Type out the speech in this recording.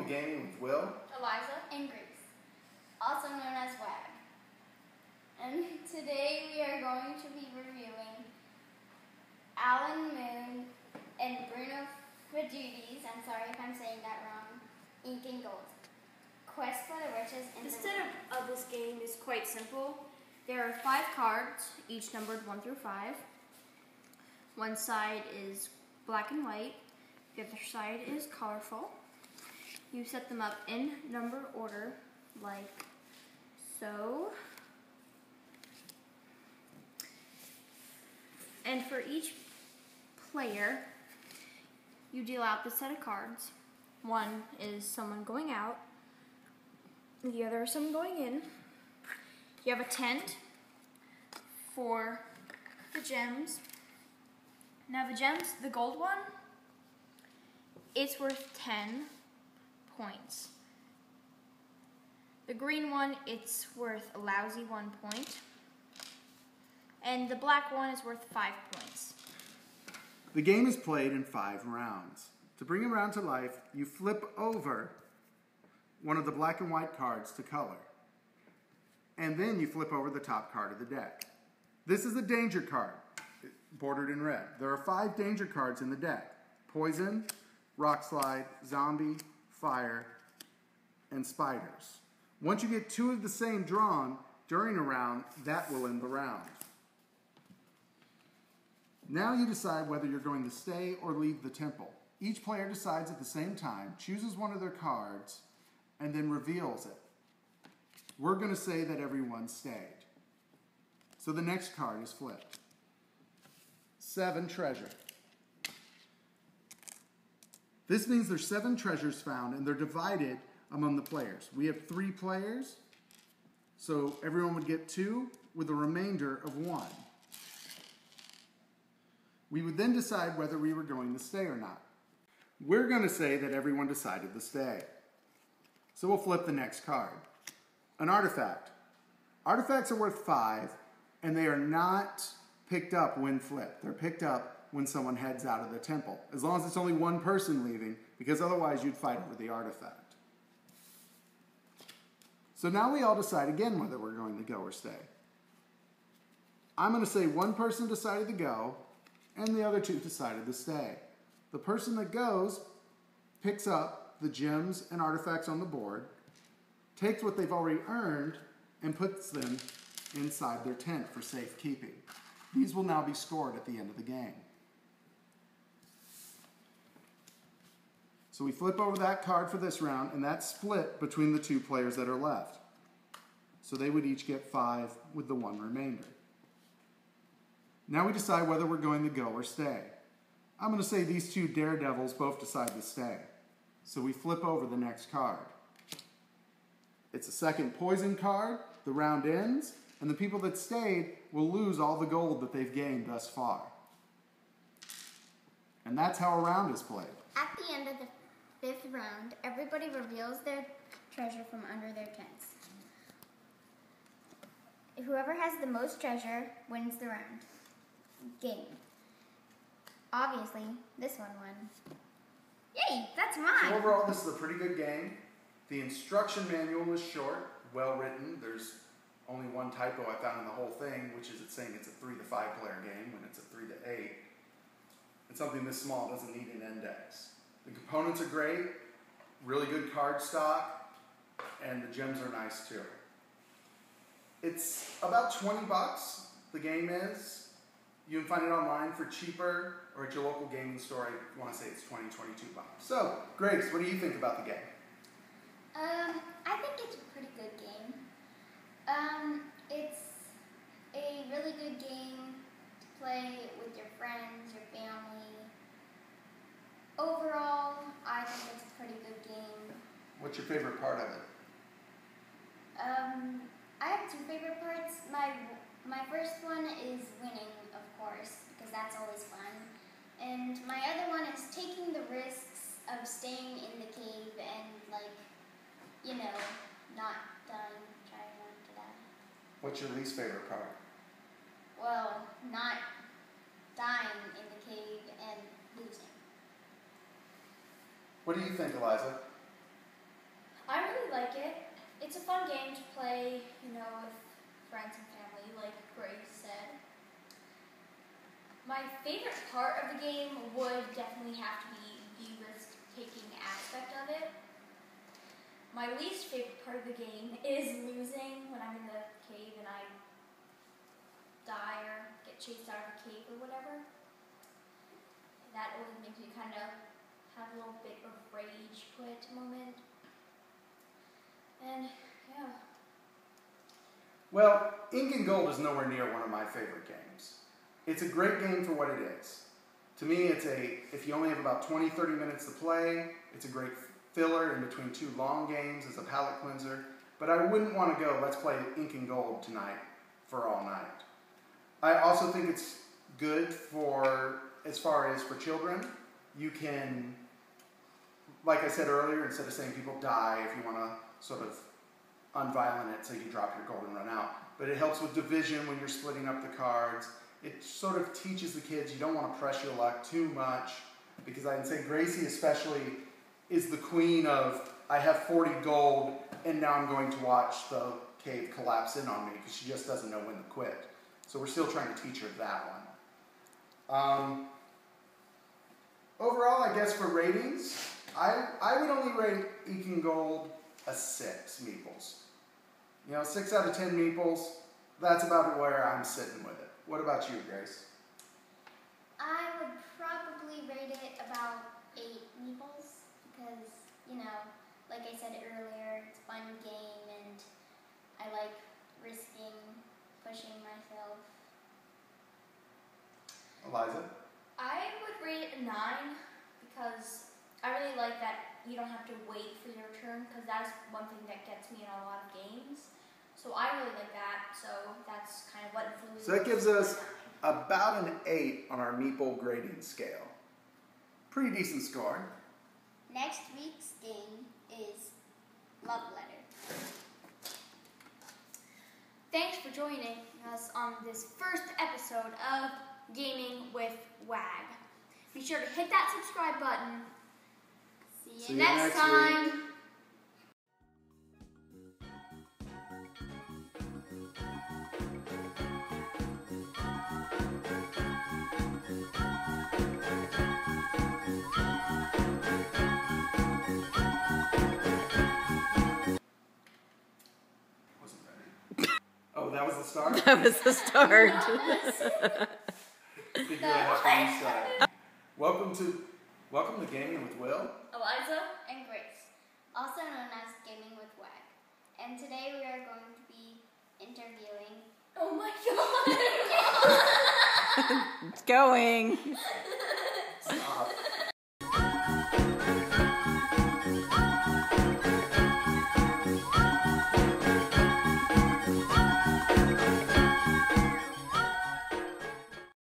to Gaming with Will, Eliza, and Grace, also known as WAG. And today we are going to be reviewing Alan Moon and Bruno Fajuti's, I'm sorry if I'm saying that wrong, Incan Gold. Quest for the Riches in the setup of this game is quite simple. There are 5 cards, each numbered 1 through 5. One side is black and white, the other side is colorful. You set them up in number order, like so. And for each player, you deal out the set of cards. One is someone going out, the other is someone going in. You have a tent for the gems. Now the gems, the gold one, it's worth 10 points. The green one, it's worth a lousy 1 point. And the black one is worth 5 points. the game is played in 5 rounds. To bring a round to life, you flip over one of the black and white cards to color. And then you flip over the top card of the deck. This is a danger card, bordered in red. There are 5 danger cards in the deck: poison, rock slide, zombie, fire, and spiders. Once you get 2 of the same drawn during a round, that will end the round. Now you decide whether you're going to stay or leave the temple. Each player decides at the same time, chooses one of their cards, and then reveals it. We're going to say that everyone stayed. So the next card is flipped. 7 treasure. This means there's 7 treasures found, and they're divided among the players. We have 3 players, so everyone would get 2 with a remainder of 1. We would then decide whether we were going to stay or not. We're going to say that everyone decided to stay. So we'll flip the next card. An artifact. Artifacts are worth 5, and they are not picked up when flipped. They're picked up when someone heads out of the temple, as long as it's only one person leaving, because otherwise you'd fight over the artifact. So now we all decide again whether we're going to go or stay. I'm going to say one person decided to go, and the other 2 decided to stay. The person that goes picks up the gems and artifacts on the board, takes what they've already earned, and puts them inside their tent for safekeeping. These will now be scored at the end of the game. So we flip over that card for this round, and that's split between the 2 players that are left. So they would each get 5 with the 1 remainder. Now we decide whether we're going to go or stay. I'm going to say these 2 daredevils both decide to stay. So we flip over the next card. It's a second poison card, the round ends, and the people that stayed will lose all the gold that they've gained thus far. And that's how a round is played. At the end of the 5th round, everybody reveals their treasure from under their tents. Whoever has the most treasure wins the round. Game. Obviously, this one won. Yay, that's mine! So overall, this is a pretty good game. The instruction manual is short, well written. There's only one typo I found in the whole thing, which is it's saying it's a 3 to 5 player game when it's a 3 to 8. And something this small doesn't need an index. The components are great, really good card stock, and the gems are nice too. It's about 20 bucks, the game is. You can find it online for cheaper, or at your local gaming store. I want to say it's 20, 22 bucks. So, Grace, what do you think about the game? I think it's a pretty good game. It's a really good game to play with your friends, your family. Overall, I think it's a pretty good game. What's your favorite part of it? I have 2 favorite parts. My first one is winning, of course, because that's always fun. And my other one is taking the risks of staying in the cave and, like, you know, not dying, trying not to die. What's your least favorite part? Well, not dying in the cave and losing. What do you think, Eliza? like it. It's a fun game to play, with friends and family, like Grace said. My favorite part of the game would definitely have to be the risk-taking aspect of it. My least favorite part of the game is losing when I'm in the cave and I die or get chased out of the cave or whatever. That always makes me kind of have a little bit of rage quit moment. And yeah. Well, Incan Gold is nowhere near one of my favorite games. It's a great game for what it is. To me, if you only have about 20, 30 minutes to play, it's a great filler in between two long games as a palate cleanser. But I wouldn't want to go, let's play Incan Gold tonight for all night. I also think it's good as far as for children. You can, like I said earlier, instead of saying people die, if you want to sort of unviolent it so you drop your gold and run out. But it helps with division when you're splitting up the cards. It sort of teaches the kids you don't want to press your luck too much, because I can say Gracie especially is the queen of, I have 40 gold and now I'm going to watch the cave collapse in on me, because she just doesn't know when to quit. So we're still trying to teach her that one. Overall, I guess for ratings, I would only rate Incan Gold a 6 meeples. 6 out of 10 meeples, that's about where I'm sitting with it. What about you, Grace? I would probably rate it about 8 meeples because, like I said earlier, it's a fun game and I like risking, pushing myself. Eliza? I would rate it a 9 because I really like that you don't have to wait for your turn, because that is one thing that gets me in a lot of games. So I really like that, so that's kind of what influences. So that gives us about an 8 on our meeple grading scale. Pretty decent score. Next week's game is Love Letter. Thanks for joining us on this first episode of Gaming with WAG. Be sure to hit that subscribe button. See you next time. Week. That was the start? That was the start. Figure out how to start. Welcome to Gaming with Will, Eliza, and Grace, also known as Gaming with WAG. And today we are going to be interviewing. oh my god! It's going. Stop.